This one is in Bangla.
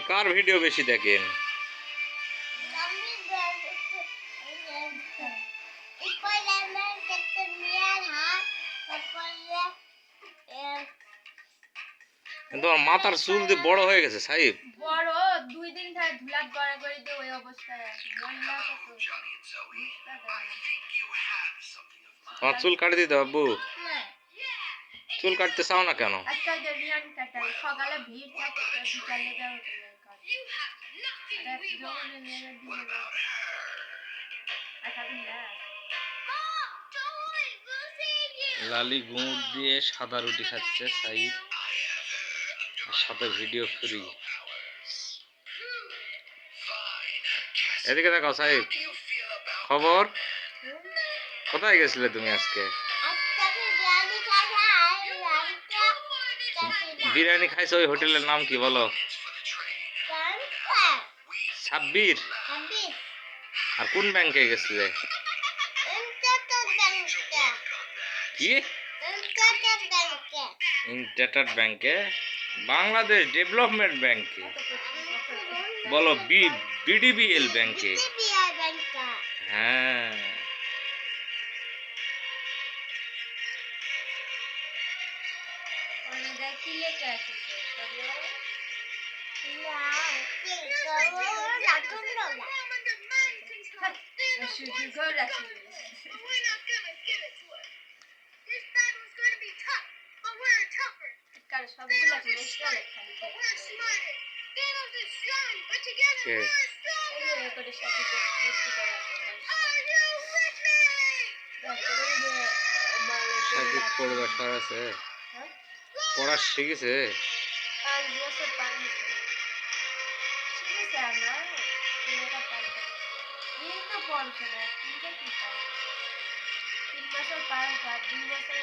কার ভিডিও বেশি দেখেন? তোমার মাথার চুল দিয়ে বড় হয়ে গেছে সাহিব। বড় 2 দিন ধরে ধুলাপ গড়াগড়ি দিয়ে ওই অবস্থায় আছে। মহিলা কত আমার চুল কাটি দিতে আব্বু। চুল কাটতে চাও না কেন? আজকে দেবিয়ান কাটাল সকালে ভিড় থাকে বিকালে দাও লালি গুড় দিয়ে সাদা রুটি খাচ্ছে সাহিব, আর সাথে ভিডিও ফ্রি। এদিকে দেখাও সাহিব, খবর? কোথায় গেছিলে তুমি আজকে? বিরিয়ানি খাইছো? ওই হোটেলের নাম কি বলো? সাব্বির। আর কোন ব্যাংকে গেছিলে? কি? ইন্টারনেট ব্যাংকে? বাংলাদেশ ডেভেলপমেন্ট ব্যাংকে বলো, বিডিবিএল ব্যাংকে। হ্যাঁ, সাকিব পড়বা সর আছে, পড়া শিখেছে। তিন বছর পার 2 বছর